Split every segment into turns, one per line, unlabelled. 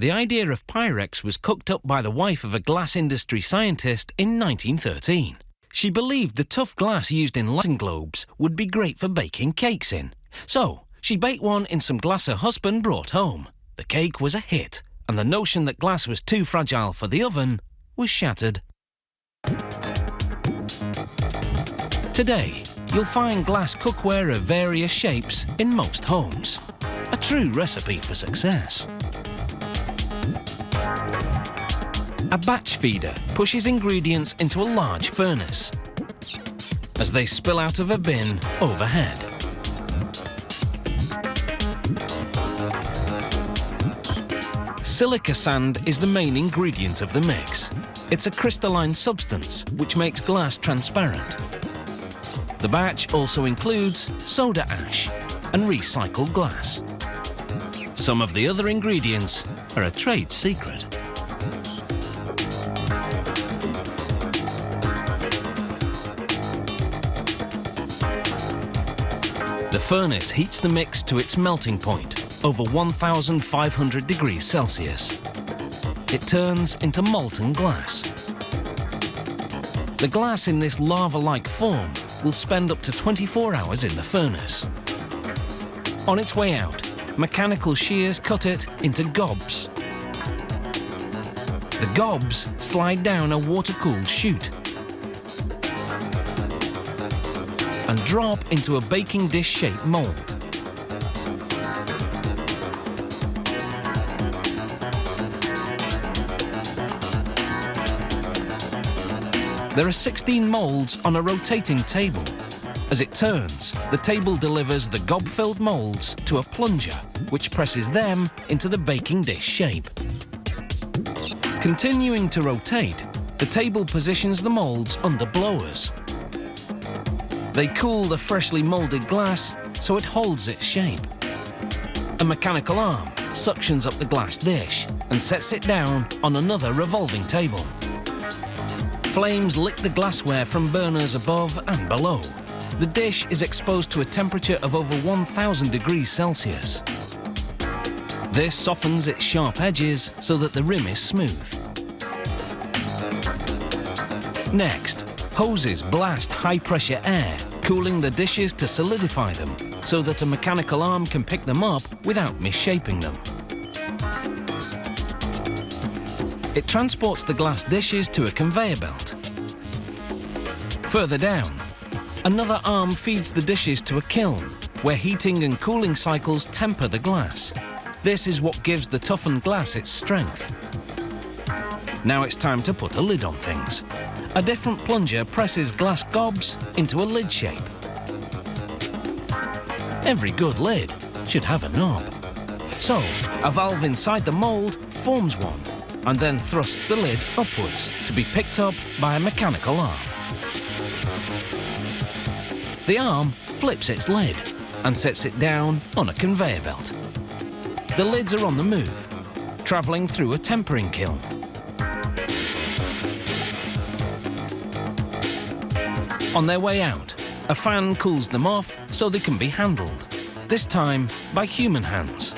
The idea of Pyrex was cooked up by the wife of a glass industry scientist in 1913. She believed the tough glass used in lighting globes would be great for baking cakes in. So, she baked one in some glass her husband brought home. The cake was a hit, and the notion that glass was too fragile for the oven was shattered. Today, you'll find glass cookware of various shapes in most homes. A true recipe for success. A batch feeder pushes ingredients into a large furnace as they spill out of a bin overhead. Silica sand is the main ingredient of the mix. It's a crystalline substance which makes glass transparent. The batch also includes soda ash and recycled glass. Some of the other ingredients are a trade secret. The furnace heats the mix to its melting point, over 1,500 degrees Celsius. It turns into molten glass. The glass in this lava-like form will spend up to 24 hours in the furnace. On its way out, mechanical shears cut it into gobs. The gobs slide down a water-cooled chute and drop into a baking dish-shaped mould. There are 16 moulds on a rotating table. As it turns, the table delivers the gob-filled moulds to a plunger, which presses them into the baking dish shape. Continuing to rotate, the table positions the moulds under blowers. They cool the freshly moulded glass so it holds its shape. A mechanical arm suctions up the glass dish and sets it down on another revolving table. Flames lick the glassware from burners above and below. The dish is exposed to a temperature of over 1,000 degrees Celsius. This softens its sharp edges so that the rim is smooth. Next, hoses blast high-pressure air, cooling the dishes to solidify them so that a mechanical arm can pick them up without misshaping them. It transports the glass dishes to a conveyor belt. Further down, another arm feeds the dishes to a kiln, where heating and cooling cycles temper the glass. This is what gives the toughened glass its strength. Now it's time to put a lid on things. A different plunger presses glass gobs into a lid shape. Every good lid should have a knob. So, a valve inside the mould forms one, and then thrusts the lid upwards to be picked up by a mechanical arm. The arm flips its lid and sets it down on a conveyor belt. The lids are on the move, travelling through a tempering kiln. On their way out, a fan cools them off so they can be handled, this time by human hands.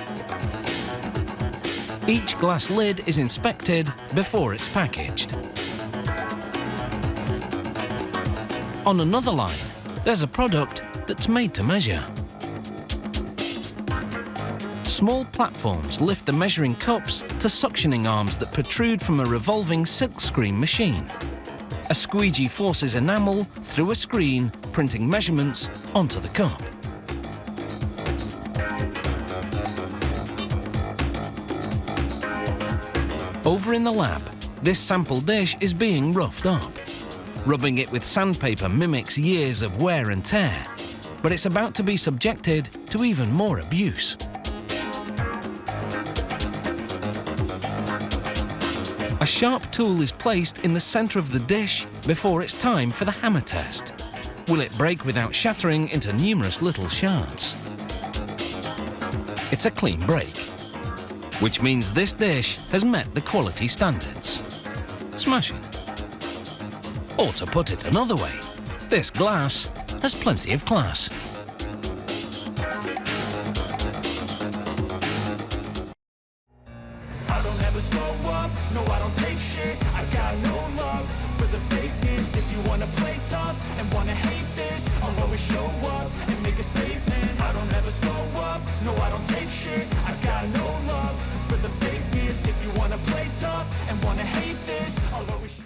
Each glass lid is inspected before it's packaged. On another line, there's a product that's made to measure. Small platforms lift the measuring cups to suctioning arms that protrude from a revolving silkscreen machine. A squeegee forces enamel through a screen, printing measurements onto the cup. Over in the lab, this sample dish is being roughed up. Rubbing it with sandpaper mimics years of wear and tear, but it's about to be subjected to even more abuse. A sharp tool is placed in the center of the dish before it's time for the hammer test. Will it break without shattering into numerous little shards? It's a clean break, which means this dish has met the quality standards. Smashing. Or to put it another way, this glass has plenty of class.
I don't never slow up, no I don't take shit. I got no love for the fakeness. If you wanna play tough and wanna hate this, I'll always show up and make a statement. I don't ever slow up, no I don't take shit. I got no love for the fakeness. If you wanna play tough and wanna hate this, I'll always